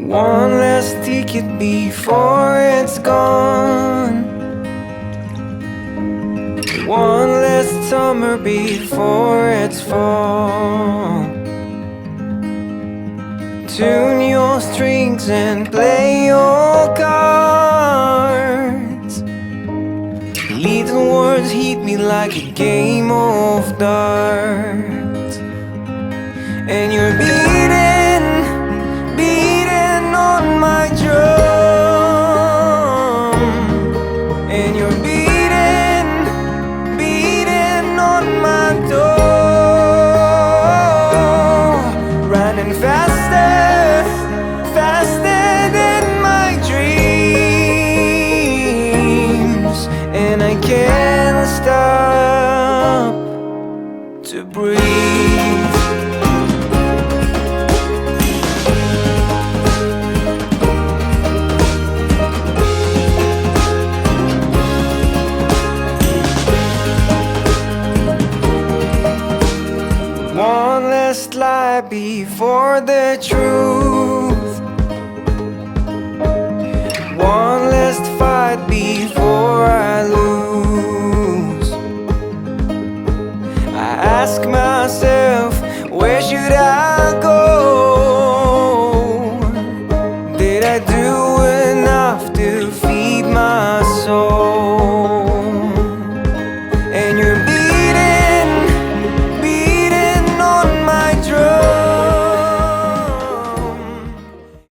One last ticket before it's gone. One last summer before it's fall. Tune your strings and play your cards. Little words hit me like a game of darts. And you're